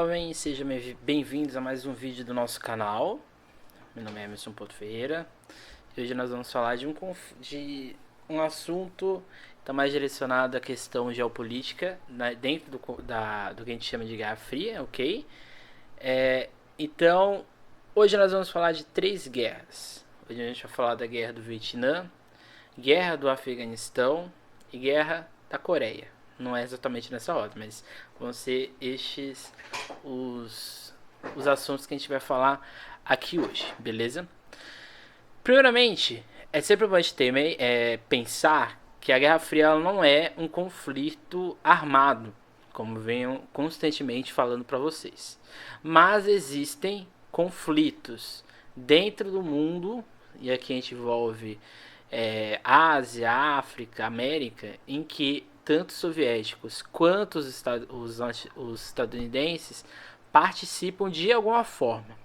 jovens, sejam bem-vindos a mais um vídeo do nosso canal. Meu nome é Emerson Porto Ferreira e hoje nós vamos falar de um assunto que está mais direcionado à questão geopolítica, dentro do que a gente chama de Guerra Fria, ok? Então, hoje nós vamos falar de 3 guerras. Hoje a gente vai falar da Guerra do Vietnã, Guerra do Afeganistão e Guerra da Coreia. Não é exatamente nessa ordem, mas vão ser estes os assuntos que a gente vai falar aqui hoje, beleza? Primeiramente, é sempre bom a gente pensar que a Guerra Fria ela não é um conflito armado, como venham constantemente falando para vocês. Mas existem conflitos dentro do mundo, e aqui a gente envolve Ásia, África, América, em que tanto os soviéticos quanto os estadunidenses participam de alguma forma,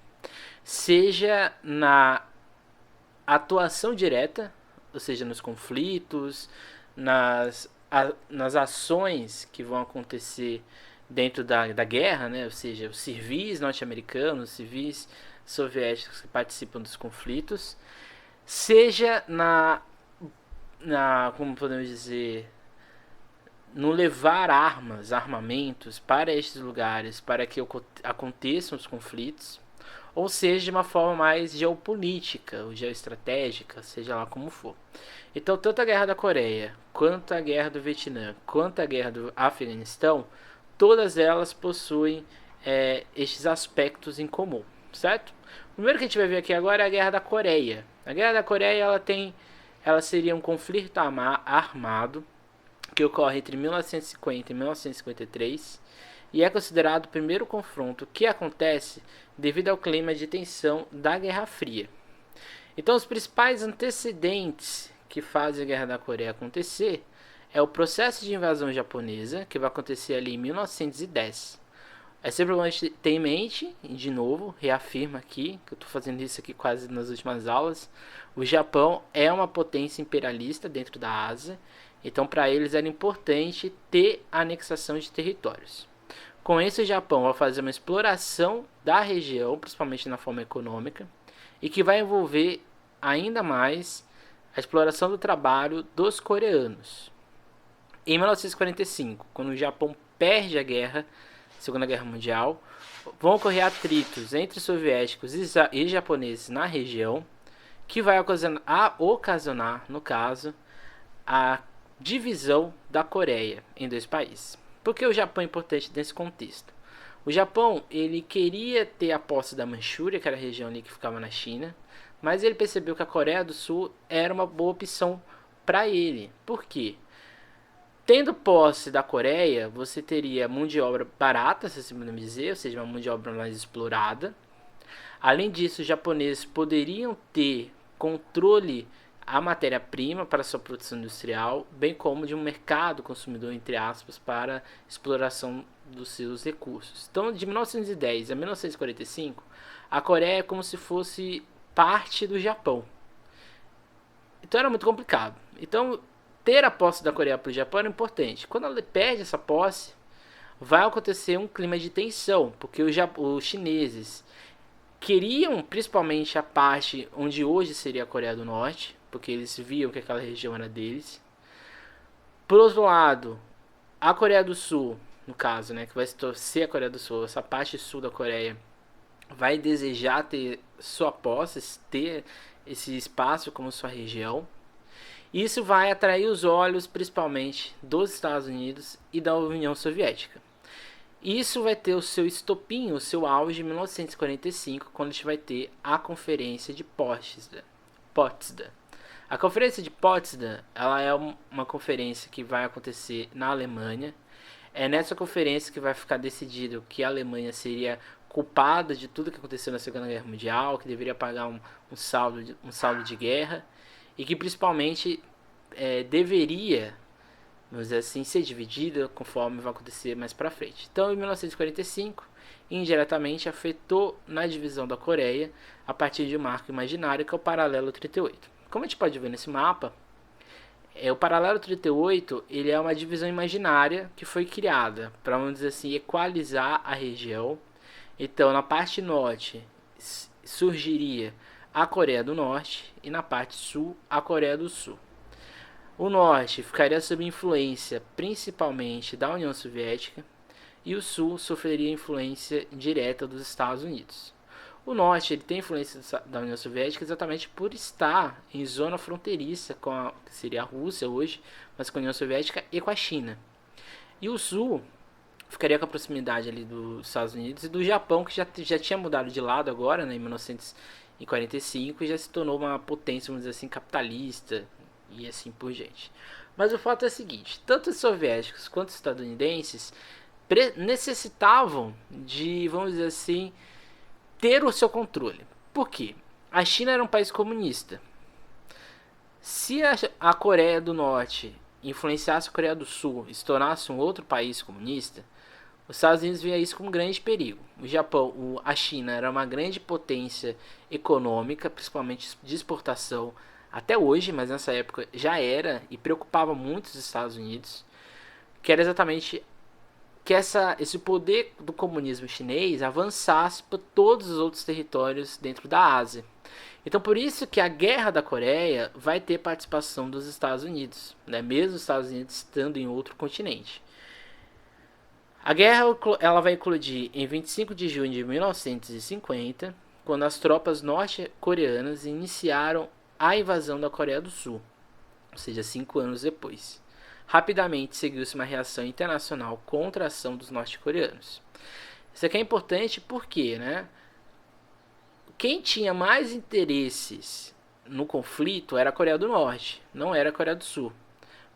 seja na atuação direta, ou seja, nos conflitos, nas ações que vão acontecer dentro da guerra, né? Ou seja, os civis norte-americanos, os civis soviéticos que participam dos conflitos, seja como podemos dizer, no levar armamentos para estes lugares para que aconteçam os conflitos, ou seja, de uma forma mais geopolítica ou geoestratégica, seja lá como for. Então, tanto a Guerra da Coreia, quanto a Guerra do Vietnã, quanto a Guerra do Afeganistão, todas elas possuem estes aspectos em comum, certo? O primeiro que a gente vai ver aqui agora é a Guerra da Coreia. A Guerra da Coreia ela seria um conflito armado que ocorre entre 1950 e 1953 e é considerado o primeiro confronto que acontece devido ao clima de tensão da Guerra Fria. Então, os principais antecedentes que fazem a Guerra da Coreia acontecer é o processo de invasão japonesa, que vai acontecer ali em 1910. É sempre bom a gente ter em mente, e de novo, reafirma aqui, que eu estou fazendo isso aqui quase nas últimas aulas, o Japão é uma potência imperialista dentro da Ásia, então para eles era importante ter anexação de territórios. Com isso, o Japão vai fazer uma exploração da região, principalmente na forma econômica, e que vai envolver ainda mais a exploração do trabalho dos coreanos. Em 1945, quando o Japão perde a Segunda Guerra Mundial, vão ocorrer atritos entre soviéticos e japoneses na região, que vai ocasionar, no caso, a divisão da Coreia em 2 países. Por que o Japão é importante nesse contexto? O Japão ele queria ter a posse da Manchúria, que era a região ali que ficava na China, mas ele percebeu que a Coreia do Sul era uma boa opção para ele. Por quê? Tendo posse da Coreia, você teria mão de obra barata, se assim podemos dizer, ou seja, uma mão de obra mais explorada. Além disso, os japoneses poderiam ter controle a matéria-prima para sua produção industrial, bem como de um mercado consumidor, entre aspas, para exploração dos seus recursos. Então, de 1910 a 1945, a Coreia é como se fosse parte do Japão. Então, era muito complicado. Então, ter a posse da Coreia para o Japão era importante. Quando ela perde essa posse, vai acontecer um clima de tensão, porque os chineses queriam principalmente a parte onde hoje seria a Coreia do Norte, porque eles viam que aquela região era deles. Por outro lado, a Coreia do Sul, no caso, né, que vai ser a Coreia do Sul, essa parte sul da Coreia, vai desejar ter sua posse, ter esse espaço como sua região. Isso vai atrair os olhos principalmente dos Estados Unidos e da União Soviética. Isso vai ter o seu estopim, o seu auge em 1945, quando a gente vai ter a Conferência de Potsdam. A Conferência de Potsdam ela é uma conferência que vai acontecer na Alemanha. É nessa conferência que vai ficar decidido que a Alemanha seria culpada de tudo que aconteceu na Segunda Guerra Mundial, que deveria pagar um saldo de guerra e que principalmente deveria, vamos dizer assim, ser dividida conforme vai acontecer mais para frente. Então, em 1945, indiretamente afetou na divisão da Coreia a partir de um marco imaginário que é o paralelo 38. Como a gente pode ver nesse mapa, o paralelo 38 ele é uma divisão imaginária que foi criada para, vamos dizer assim, equalizar a região Então, na parte norte surgiria a Coreia do Norte e na parte sul a Coreia do Sul. O norte ficaria sob influência principalmente da União Soviética e o sul sofreria influência direta dos Estados Unidos. O norte ele tem influência da União Soviética exatamente por estar em zona fronteiriça com a que seria a Rússia hoje, mas com a União Soviética e com a China. E o sul ficaria com a proximidade ali dos Estados Unidos e do Japão, que já tinha mudado de lado agora, né, em 1945, e já se tornou uma potência, vamos dizer assim, capitalista e assim por diante. Mas o fato é o seguinte, tanto os soviéticos quanto os estadunidenses necessitavam de, vamos dizer assim, ter o seu controle. Por quê? A China era um país comunista. Se a Coreia do Norte influenciasse a Coreia do Sul e se tornasse um outro país comunista, os Estados Unidos via isso como um grande perigo. O Japão, a China era uma grande potência econômica, principalmente de exportação, até hoje, mas nessa época já era e preocupava muito os Estados Unidos, que era exatamente que esse poder do comunismo chinês avançasse para todos os outros territórios dentro da Ásia. Então por isso que a Guerra da Coreia vai ter participação dos Estados Unidos, né? Mesmo os Estados Unidos estando em outro continente. A guerra ela vai eclodir em 25 de junho de 1950, quando as tropas norte-coreanas iniciaram a invasão da Coreia do Sul, ou seja, 5 anos depois. Rapidamente seguiu-se uma reação internacional contra a ação dos norte-coreanos. Isso aqui é importante porque, né, quem tinha mais interesses no conflito era a Coreia do Norte, não era a Coreia do Sul.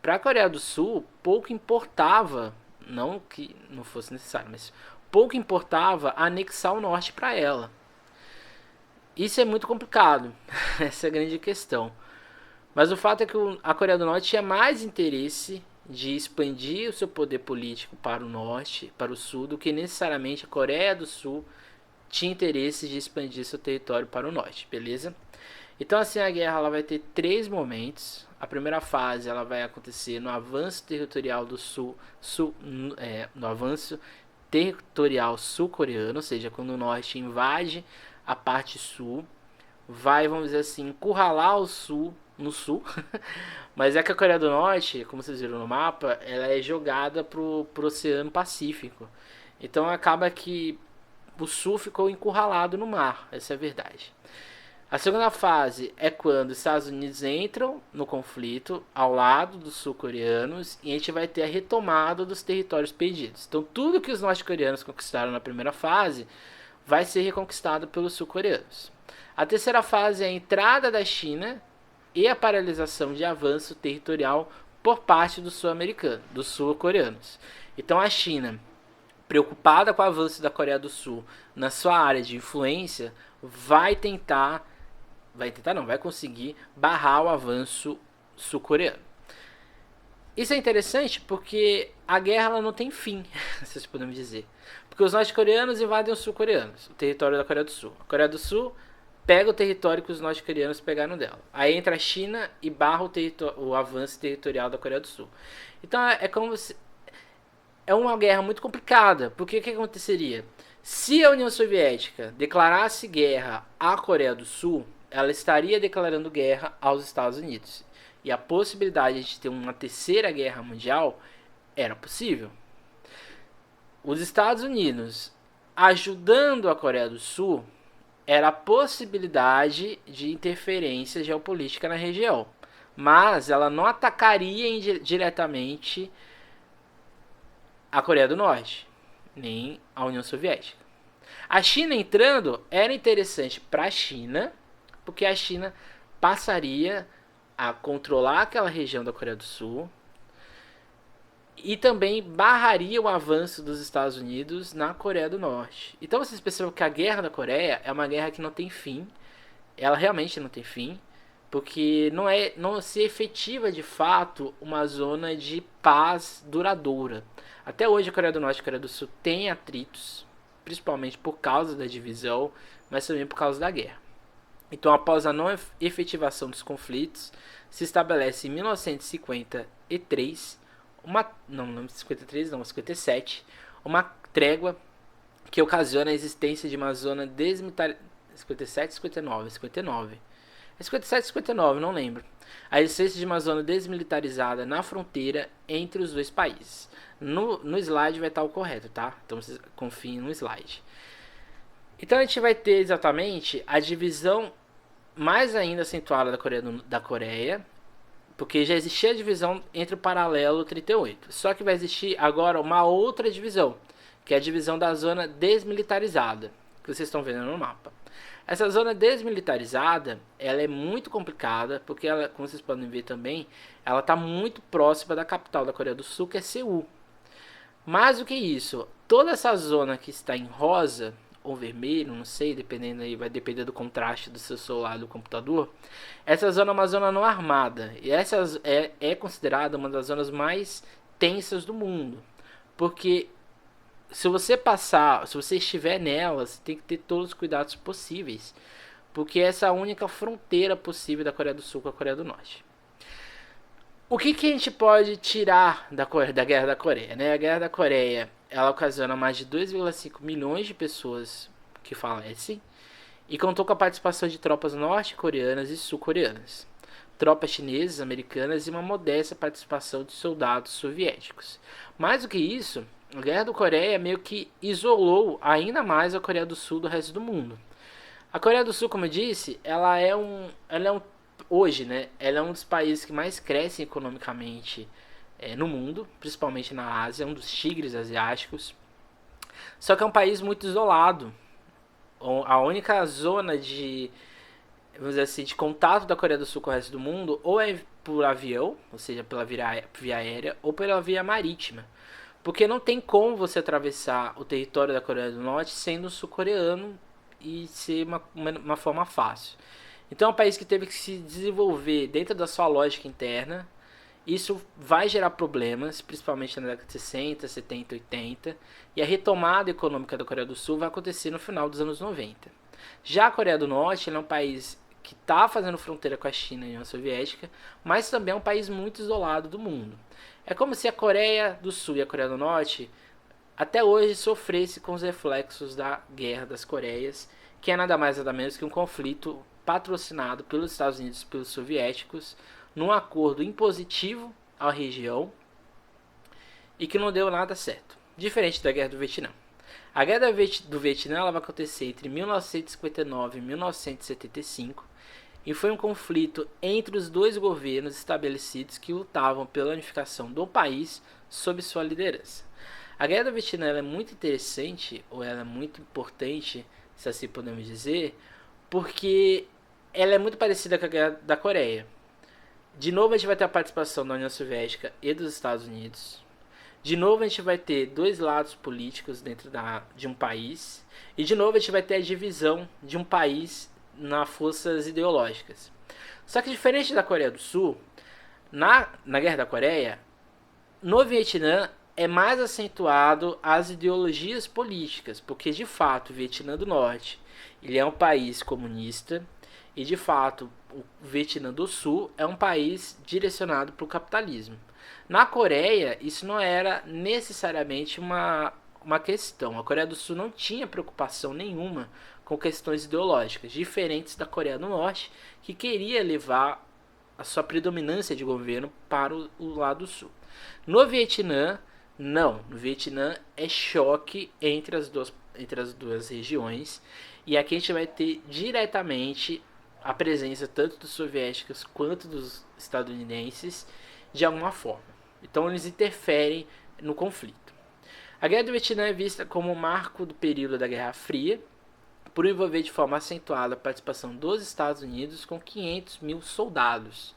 Para a Coreia do Sul, pouco importava, não que não fosse necessário, mas pouco importava anexar o norte para ela. Isso é muito complicado, essa é a grande questão. Mas o fato é que a Coreia do Norte tinha mais interesse de expandir o seu poder político para o norte, para o sul, do que necessariamente a Coreia do Sul tinha interesse de expandir seu território para o norte, beleza? Então assim a guerra ela vai ter 3 momentos. A primeira fase ela vai acontecer no avanço territorial do no avanço territorial sul-coreano, ou seja, quando o norte invade a parte sul, vai, vamos dizer assim, encurralar o sul no sul. Mas é que a Coreia do Norte, como vocês viram no mapa, ela é jogada pro Oceano Pacífico. Então acaba que o sul ficou encurralado no mar, essa é a verdade. A segunda fase é quando os Estados Unidos entram no conflito ao lado dos sul-coreanos e a gente vai ter a retomada dos territórios perdidos. Então tudo que os norte-coreanos conquistaram na primeira fase vai ser reconquistado pelos sul-coreanos. A terceira fase é a entrada da China e a paralisação de avanço territorial por parte dos sul-americanos, dos sul-coreanos. Então a China, preocupada com o avanço da Coreia do Sul na sua área de influência, vai conseguir barrar o avanço sul-coreano. Isso é interessante porque a guerra ela não tem fim, se podemos dizer. Porque os norte-coreanos invadem os sul-coreanos, o território da Coreia do Sul. A Coreia do Sul pega o território que os norte-coreanos pegaram dela. Aí entra a China e barra o avanço territorial da Coreia do Sul. Então é como se... é uma guerra muito complicada, porque o que aconteceria? Se a União Soviética declarasse guerra à Coreia do Sul, ela estaria declarando guerra aos Estados Unidos. E a possibilidade de ter uma terceira guerra mundial era possível. Os Estados Unidos ajudando a Coreia do Sul era a possibilidade de interferência geopolítica na região. Mas ela não atacaria diretamente a Coreia do Norte, nem a União Soviética. A China entrando era interessante para a China, porque a China passaria a controlar aquela região da Coreia do Sul e também barraria o avanço dos Estados Unidos na Coreia do Norte. Então vocês percebem que a guerra da Coreia é uma guerra que não tem fim. Ela realmente não tem fim, porque não se efetiva de fato uma zona de paz duradoura. Até hoje a Coreia do Norte e a Coreia do Sul têm atritos, principalmente por causa da divisão, mas também por causa da guerra. Então, após a não efetivação dos conflitos, se estabelece em 1953, 57, uma trégua que ocasiona a existência de uma zona desmilitarizada. 57, 59, 59. É 57, 59, não lembro. A existência de uma zona desmilitarizada na fronteira entre os dois países. No slide vai estar o correto, tá? Então vocês confiem no slide. Então a gente vai ter exatamente a divisão mais ainda acentuada da Coreia, porque já existia a divisão entre o paralelo 38. Só que vai existir agora uma outra divisão, que é a divisão da zona desmilitarizada, que vocês estão vendo no mapa. Essa zona desmilitarizada, ela é muito complicada, porque ela, como vocês podem ver também, ela está muito próxima da capital da Coreia do Sul, que é Seul. Mais do que isso, toda essa zona que está em rosa ou vermelho, não sei, dependendo aí, vai depender do contraste do seu celular do computador. Essa zona é uma zona não armada, e essa é considerada uma das zonas mais tensas do mundo, porque se você passar, se você estiver nela, você tem que ter todos os cuidados possíveis, porque essa é a única fronteira possível da Coreia do Sul com a Coreia do Norte. O que a gente pode tirar da Guerra da Coreia, né? A Guerra da Coreia, ela ocasiona mais de 2,5 milhões de pessoas que falecem e contou com a participação de tropas norte-coreanas e sul-coreanas, tropas chinesas, americanas e uma modesta participação de soldados soviéticos. Mais do que isso, a Guerra da Coreia meio que isolou ainda mais a Coreia do Sul do resto do mundo. A Coreia do Sul, como eu disse, hoje, né, ela é um dos países que mais crescem economicamente no mundo, principalmente na Ásia, é um dos tigres asiáticos. Só que é um país muito isolado. A única zona de, vamos dizer assim, de contato da Coreia do Sul com o resto do mundo ou é por avião, ou seja, pela via aérea, ou pela via marítima. Porque não tem como você atravessar o território da Coreia do Norte sendo sul-coreano e ser uma forma fácil. Então é um país que teve que se desenvolver dentro da sua lógica interna. Isso vai gerar problemas, principalmente na década de 60, 70, 80. E a retomada econômica da Coreia do Sul vai acontecer no final dos anos 90. Já a Coreia do Norte é um país que está fazendo fronteira com a China e a União Soviética, mas também é um país muito isolado do mundo. É como se a Coreia do Sul e a Coreia do Norte até hoje sofresse com os reflexos da Guerra das Coreias, que é nada mais nada menos que um conflito patrocinado pelos Estados Unidos e pelos soviéticos, num acordo impositivo à região e que não deu nada certo, diferente da Guerra do Vietnã. A Guerra do Vietnã ela vai acontecer entre 1959 e 1975 e foi um conflito entre os dois governos estabelecidos que lutavam pela unificação do país sob sua liderança. A Guerra do Vietnã ela é muito interessante, ou ela é muito importante, se assim podemos dizer, porque ela é muito parecida com a Guerra da Coreia. De novo a gente vai ter a participação da União Soviética e dos Estados Unidos. De novo a gente vai ter dois lados políticos dentro de um país. E de novo a gente vai ter a divisão de um país nas forças ideológicas. Só que diferente da Coreia do Sul, na Guerra da Coreia, no Vietnã é mais acentuado as ideologias políticas, porque de fato o Vietnã do Norte ele é um país comunista e de fato o Vietnã do Sul é um país direcionado para o capitalismo. Na Coreia isso não era necessariamente uma questão. A Coreia do Sul não tinha preocupação nenhuma com questões ideológicas, diferentes da Coreia do Norte, que queria levar a sua predominância de governo para o lado sul. No Vietnã, não. No Vietnã é choque entre as duas regiões. E aqui a gente vai ter diretamente a presença tanto dos soviéticos quanto dos estadunidenses de alguma forma. Então eles interferem no conflito. A Guerra do Vietnã é vista como um marco do período da Guerra Fria, por envolver de forma acentuada a participação dos Estados Unidos com 500 mil soldados.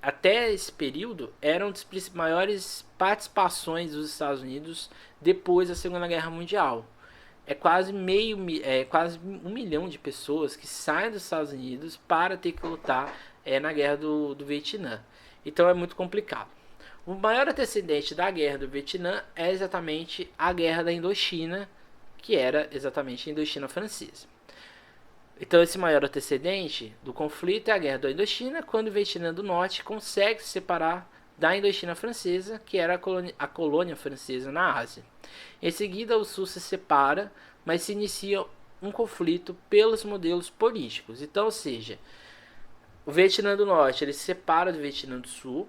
Até esse período, era uma das maiores participações dos Estados Unidos depois da Segunda Guerra Mundial. É quase 1 milhão de pessoas que saem dos Estados Unidos para ter que lutar na Guerra do Vietnã. Então é muito complicado. O maior antecedente da Guerra do Vietnã é exatamente a Guerra da Indochina, que era exatamente a Indochina Francesa. Então esse maior antecedente do conflito é a Guerra da Indochina, quando o Vietnã do Norte consegue se separar da Indochina Francesa, que era a colônia francesa na Ásia. Em seguida, o Sul se separa, mas se inicia um conflito pelos modelos políticos. Então, ou seja, o Vietnã do Norte ele se separa do Vietnã do Sul.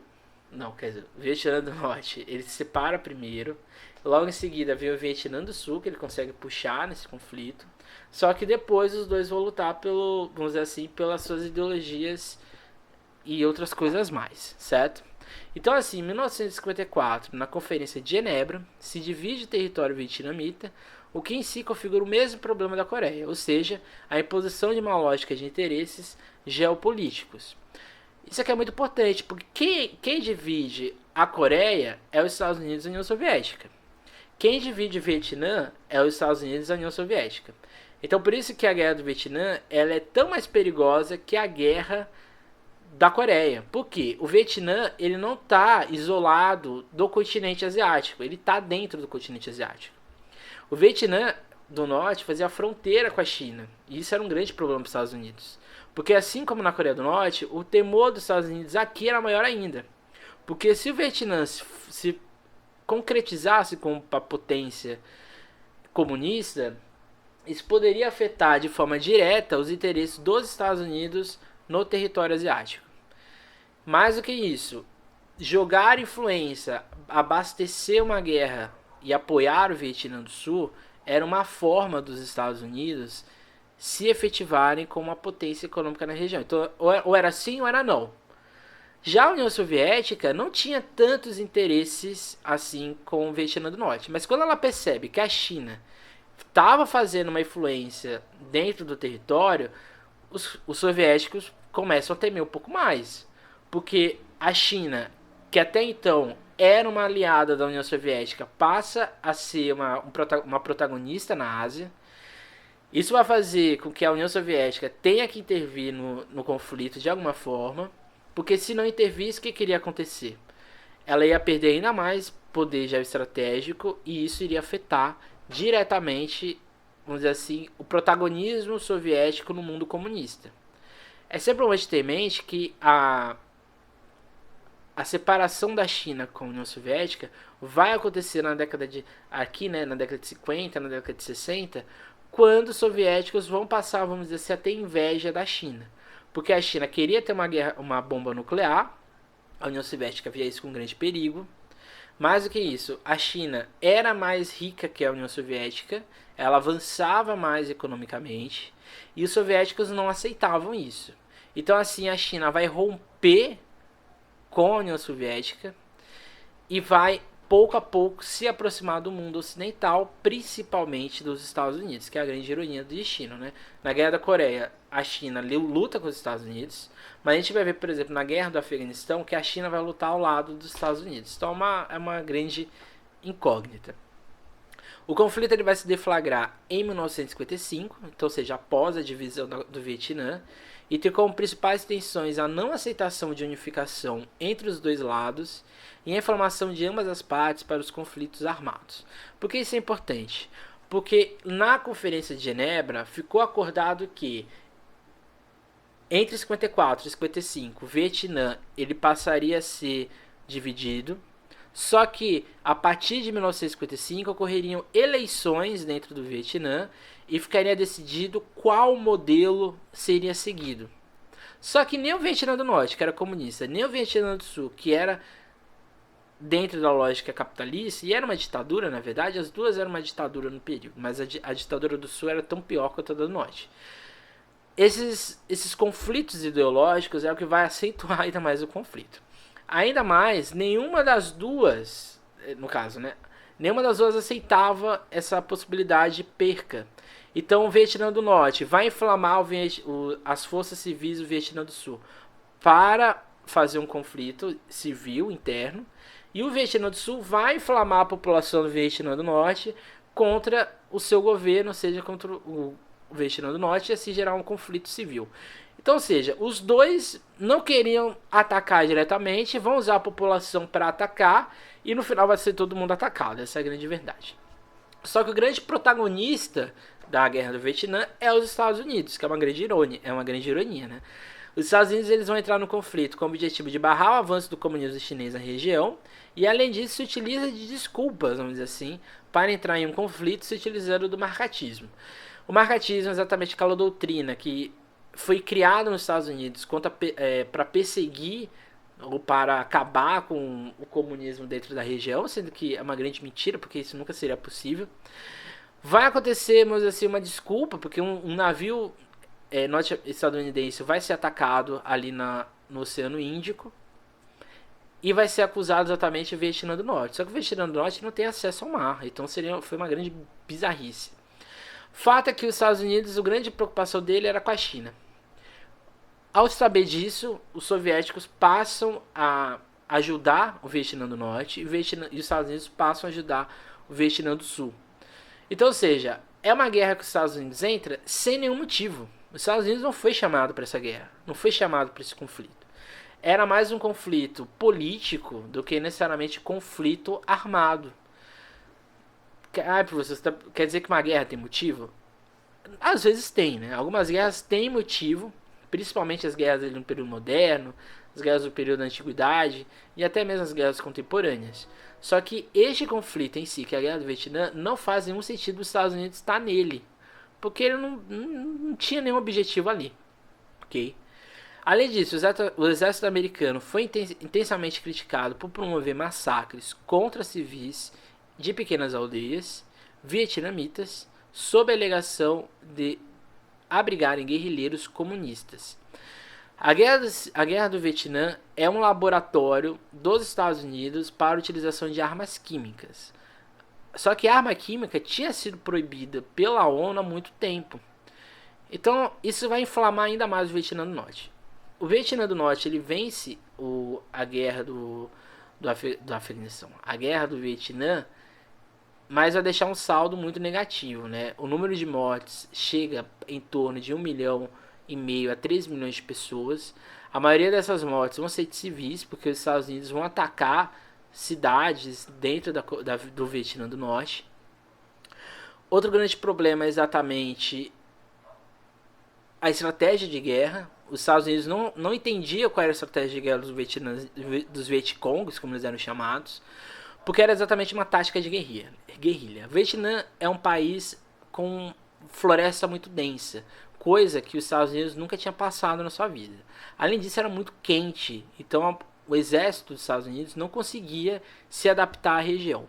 Não, quer dizer, o Vietnã do Norte ele se separa primeiro. Logo em seguida vem o Vietnã do Sul, que ele consegue puxar nesse conflito. Só que depois os dois vão lutar pelo, vamos dizer assim, pelas suas ideologias e outras coisas mais, certo? Então assim, em 1954, na Conferência de Genebra, se divide o território vietnamita, o que em si configura o mesmo problema da Coreia, ou seja, a imposição de uma lógica de interesses geopolíticos. Isso aqui é muito importante, porque quem divide a Coreia é os Estados Unidos e a União Soviética. Quem divide o Vietnã é os Estados Unidos e a União Soviética. Então por isso que a guerra do Vietnã ela é tão mais perigosa que a guerra da Coreia. Por quê? O Vietnã ele não está isolado do continente asiático, ele está dentro do continente asiático. O Vietnã do Norte fazia fronteira com a China, e isso era um grande problema para os Estados Unidos. Porque assim como na Coreia do Norte, o temor dos Estados Unidos aqui era maior ainda. Porque se o Vietnã se concretizasse como uma potência comunista, isso poderia afetar de forma direta os interesses dos Estados Unidos no território asiático. Mais do que isso, jogar influência, abastecer uma guerra e apoiar o Vietnã do Sul era uma forma dos Estados Unidos se efetivarem como uma potência econômica na região. Então, ou era sim ou era não. Já a União Soviética não tinha tantos interesses assim com o Vietnã do Norte. Mas quando ela percebe que a China estava fazendo uma influência dentro do território, os soviéticos começam a temer um pouco mais. Porque a China, que até então era uma aliada da União Soviética, passa a ser uma protagonista na Ásia. Isso vai fazer com que a União Soviética tenha que intervir no conflito de alguma forma, porque se não intervisse, o que iria acontecer? Ela ia perder ainda mais poder geoestratégico e isso iria afetar diretamente, vamos dizer assim, o protagonismo soviético no mundo comunista. É sempre bom ter em mente que a separação da China com a União Soviética vai acontecer na década de 50, na década de 60, quando os soviéticos vão passar, vamos dizer assim, a ter inveja da China. Porque a China queria ter uma bomba nuclear, a União Soviética via isso com grande perigo. Mais do que isso, a China era mais rica que a União Soviética, ela avançava mais economicamente, e os soviéticos não aceitavam isso. Então assim, a China vai romper com a União Soviética e vai pouco a pouco se aproximar do mundo ocidental, principalmente dos Estados Unidos, que é a grande ironia do destino, né? Na Guerra da Coreia, a China luta com os Estados Unidos, mas a gente vai ver, por exemplo, na Guerra do Afeganistão, que a China vai lutar ao lado dos Estados Unidos. Então é uma grande incógnita. O conflito ele vai se deflagrar em 1955, então, ou seja, após a divisão do Vietnã, e ter como principais tensões a não aceitação de unificação entre os dois lados e a inflamação de ambas as partes para os conflitos armados. Por que isso é importante? Porque na Conferência de Genebra ficou acordado que entre 54 e 55 o Vietnã ele passaria a ser dividido, só que a partir de 1955 ocorreriam eleições dentro do Vietnã e ficaria decidido qual modelo seria seguido. Só que nem o Vietnã do Norte, que era comunista, nem o Vietnã do Sul, que era dentro da lógica capitalista, e era uma ditadura, na verdade, as duas eram uma ditadura no período, mas a ditadura do Sul era tão pior quanto a do Norte. Esses conflitos ideológicos é o que vai acentuar ainda mais o conflito. Ainda mais, nenhuma das duas, no caso, né? Nenhuma das duas aceitava essa possibilidade de perca. Então o Vietnã do Norte vai inflamar as forças civis do Vietnã do Sul para fazer um conflito civil interno. E o Vietnã do Sul vai inflamar a população do Vietnã do Norte contra o seu governo, ou seja, contra o Vietnã do Norte, e assim gerar um conflito civil. Então, ou seja, os dois não queriam atacar diretamente, vão usar a população para atacar, e no final vai ser todo mundo atacado. Essa é a grande verdade. Só que o grande protagonista da guerra do Vietnã é os Estados Unidos, que é uma grande ironia, né? Os Estados Unidos eles vão entrar no conflito com o objetivo de barrar o avanço do comunismo chinês na região e, além disso, se utiliza de desculpas, vamos dizer assim, para entrar em um conflito se utilizando do marcatismo. O marcatismo é exatamente aquela doutrina que foi criada nos Estados Unidos para perseguir ou para acabar com o comunismo dentro da região, sendo que é uma grande mentira, porque isso nunca seria possível. Vai acontecer, mas assim, uma desculpa, porque um navio norte-estadunidense vai ser atacado ali no Oceano Índico e vai ser acusado exatamente o Vietnã do Norte. Só que o Vietnã do Norte não tem acesso ao mar, então foi uma grande bizarrice. Fato é que os Estados Unidos, a grande preocupação dele era com a China. Ao saber disso, os soviéticos passam a ajudar o Vietnã do Norte e os Estados Unidos passam a ajudar o Vietnã do Sul. Então, ou seja, é uma guerra que os Estados Unidos entra sem nenhum motivo. Os Estados Unidos não foi chamado para essa guerra, não foi chamado para esse conflito. Era mais um conflito político do que necessariamente conflito armado. Professor, quer dizer que uma guerra tem motivo? Às vezes tem, né? Algumas guerras têm motivo, principalmente as guerras no período moderno, as guerras do período da antiguidade e até mesmo as guerras contemporâneas. Só que este conflito em si, que é a guerra do Vietnã, não faz nenhum sentido os Estados Unidos estar nele, porque ele não tinha nenhum objetivo ali, ok? Além disso, o exército americano foi intensamente criticado por promover massacres contra civis de pequenas aldeias vietnamitas sob a alegação de abrigarem guerrilheiros comunistas. A guerra do Vietnã é um laboratório dos Estados Unidos para a utilização de armas químicas. Só que a arma química tinha sido proibida pela ONU há muito tempo. Então isso vai inflamar ainda mais o Vietnã do Norte. O Vietnã do Norte ele vence a guerra do Afeganistão, a guerra do Vietnã, mas vai deixar um saldo muito negativo, né? O número de mortes chega em torno de 1,5 milhão a 3 milhões de pessoas. A maioria dessas mortes vão ser de civis, porque os Estados Unidos vão atacar cidades dentro do Vietnã do Norte. Outro grande problema é exatamente a estratégia de guerra. Os Estados Unidos não entendiam qual era a estratégia de guerra dos Vietcongs, como eles eram chamados, porque era exatamente uma tática de guerrilha. O Vietnã é um país com floresta muito densa, coisa que os Estados Unidos nunca tinha passado na sua vida. Além disso, era muito quente, então o exército dos Estados Unidos não conseguia se adaptar à região.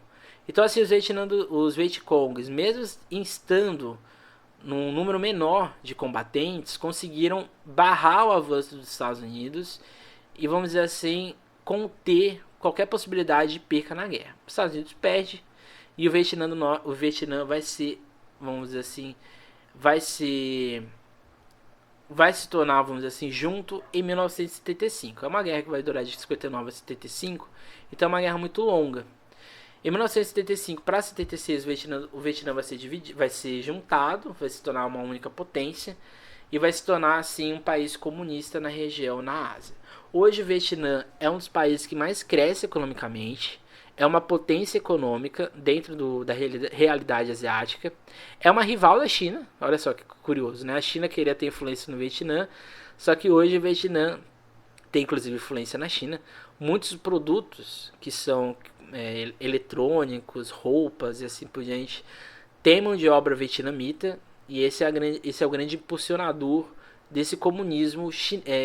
Então, assim, os Vietcongs, mesmo estando num número menor de combatentes, conseguiram barrar o avanço dos Estados Unidos e, vamos dizer assim, conter qualquer possibilidade de perca na guerra. Os Estados Unidos perde e o Vietnã vai ser, vamos dizer assim, vai se tornar, vamos dizer assim, junto em 1975. É uma guerra que vai durar de 59 a 75, então é uma guerra muito longa. Em 1975 para 76 o Vietnã vai ser juntado, vai se tornar uma única potência e vai se tornar assim um país comunista na região, na Ásia. Hoje o Vietnã é um dos países que mais cresce economicamente, é uma potência econômica dentro da realidade asiática, é uma rival da China, olha só que curioso, né? A China queria ter influência no Vietnã, só que hoje o Vietnã tem inclusive influência na China. Muitos produtos que são eletrônicos, roupas e assim por diante, tem mão de obra vietnamita, e esse é o grande impulsionador desse comunismo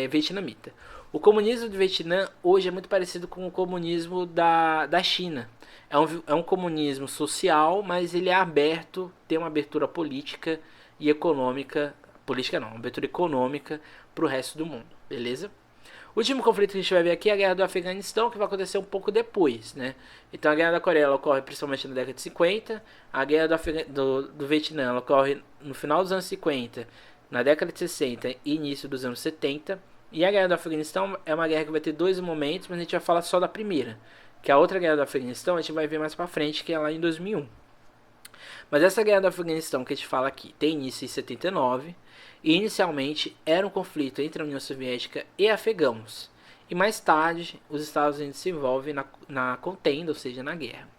vietnamita. O comunismo do Vietnã hoje é muito parecido com o comunismo da China. É um comunismo social, mas ele é aberto, tem uma abertura política e econômica. Política não, uma abertura econômica para o resto do mundo, beleza? O último conflito que a gente vai ver aqui é a guerra do Afeganistão, que vai acontecer um pouco depois, né? Então a guerra da Coreia ela ocorre principalmente na década de 50, a guerra do Vietnã ela ocorre no final dos anos 50, na década de 60 e início dos anos 70. E a guerra do Afeganistão é uma guerra que vai ter dois momentos, mas a gente vai falar só da primeira. Que a outra guerra do Afeganistão a gente vai ver mais pra frente, que é lá em 2001. Mas essa guerra do Afeganistão que a gente fala aqui tem início em 79. E inicialmente era um conflito entre a União Soviética e afegãos. E mais tarde os Estados Unidos se envolvem na contenda, ou seja, na guerra.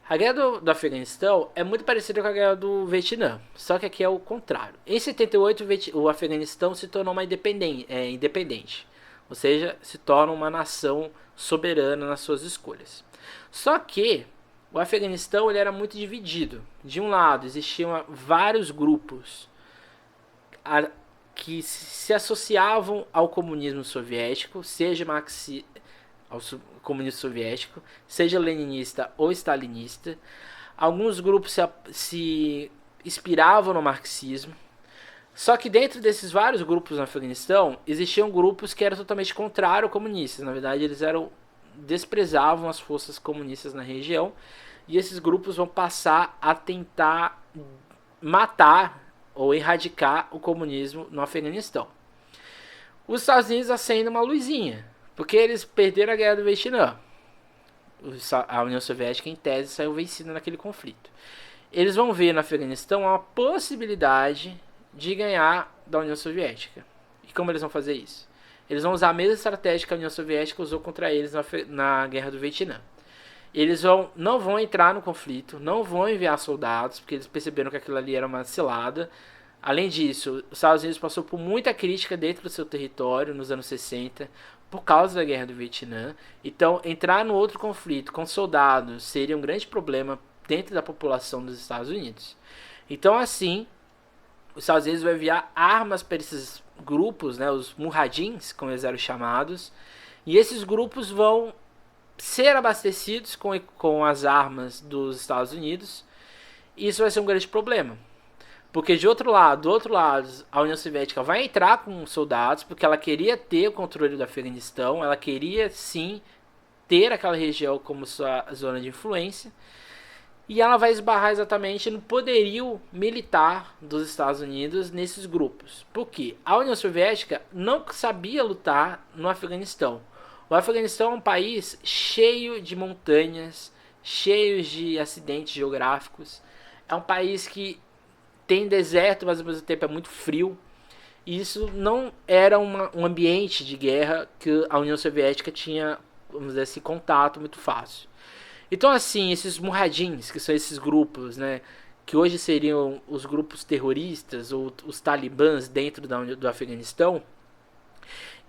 A guerra do Afeganistão é muito parecida com a guerra do Vietnã, só que aqui é o contrário. Em 78, o Afeganistão se tornou uma independente, ou seja, se torna uma nação soberana nas suas escolhas. Só que o Afeganistão ele era muito dividido. De um lado existiam vários grupos que se associavam ao comunismo soviético, seja ao comunismo soviético, seja leninista ou stalinista. Alguns grupos se inspiravam no marxismo. Só que dentro desses vários grupos no Afeganistão, existiam grupos que eram totalmente contrários ao comunistas. Na verdade, eles desprezavam as forças comunistas na região. E esses grupos vão passar a tentar matar ou erradicar o comunismo no Afeganistão. Os Estados Unidos acendem uma luzinha, porque eles perderam a guerra do Vietnã. A União Soviética, em tese, saiu vencida naquele conflito. Eles vão ver no Afeganistão uma possibilidade de ganhar da União Soviética. E como eles vão fazer isso? Eles vão usar a mesma estratégia que a União Soviética usou contra eles na guerra do Vietnã. Eles não vão entrar no conflito, não vão enviar soldados, porque eles perceberam que aquilo ali era uma cilada. Além disso, os Estados Unidos passou por muita crítica dentro do seu território nos anos 60, por causa da guerra do Vietnã. Então, entrar no outro conflito com soldados seria um grande problema dentro da população dos Estados Unidos. Então, assim, os Estados Unidos vão enviar armas para esses grupos, né, os mujahidins, como eles eram chamados, e esses grupos vão ser abastecidos com as armas dos Estados Unidos. E isso vai ser um grande problema, porque do outro lado, a União Soviética vai entrar com soldados, porque ela queria ter o controle do Afeganistão, ela queria sim ter aquela região como sua zona de influência, e ela vai esbarrar exatamente no poderio militar dos Estados Unidos nesses grupos. Por quê? A União Soviética não sabia lutar no Afeganistão. O Afeganistão é um país cheio de montanhas, cheio de acidentes geográficos. É um país que tem deserto, mas ao mesmo tempo é muito frio. E isso não era um ambiente de guerra que a União Soviética tinha, vamos dizer assim, contato muito fácil. Então, assim, esses mujahidins, que são esses grupos, né, que hoje seriam os grupos terroristas ou os talibãs dentro do Afeganistão,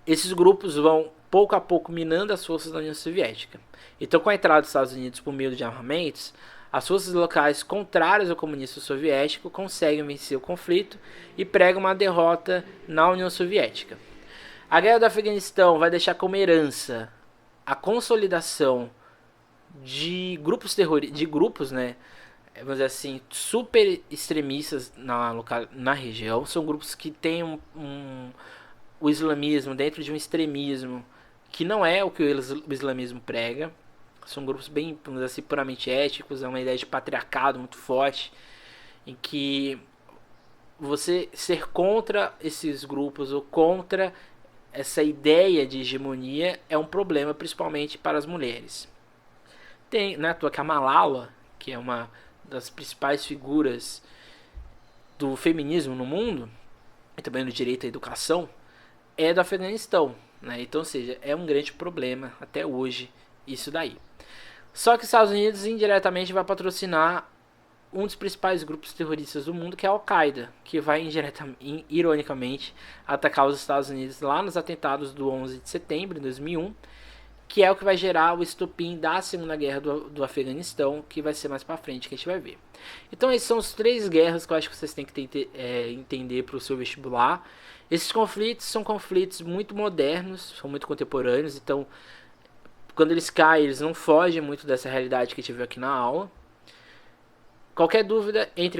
esses grupos vão pouco a pouco minando as forças da União Soviética. Então, com a entrada dos Estados Unidos por meio de armamentos, as forças locais contrárias ao comunismo soviético conseguem vencer o conflito e pregam uma derrota na União Soviética. A guerra do Afeganistão vai deixar como herança a consolidação de grupos, né, vamos dizer assim, super extremistas na região. São grupos que têm o islamismo dentro de um extremismo que não é o que o islamismo prega. São grupos bem, vamos dizer assim, puramente éticos. É uma ideia de patriarcado muito forte, em que você ser contra esses grupos ou contra essa ideia de hegemonia é um problema, principalmente para as mulheres. Tem, né, que a Malala, que é uma das principais figuras do feminismo no mundo, e também do direito à educação, é do Afeganistão, né? Então, ou seja, é um grande problema até hoje isso daí. Só que os Estados Unidos indiretamente vai patrocinar um dos principais grupos terroristas do mundo, que é a Al-Qaeda, que vai ironicamente atacar os Estados Unidos lá nos atentados do 11 de setembro de 2001, que é o que vai gerar o estopim da Segunda Guerra do Afeganistão, que vai ser mais pra frente que a gente vai ver. Então esses são os 3 guerras que eu acho que vocês têm que entender para o seu vestibular. Esses conflitos são conflitos muito modernos, são muito contemporâneos, então quando eles caem, eles não fogem muito dessa realidade que a gente viu aqui na aula. Qualquer dúvida, entre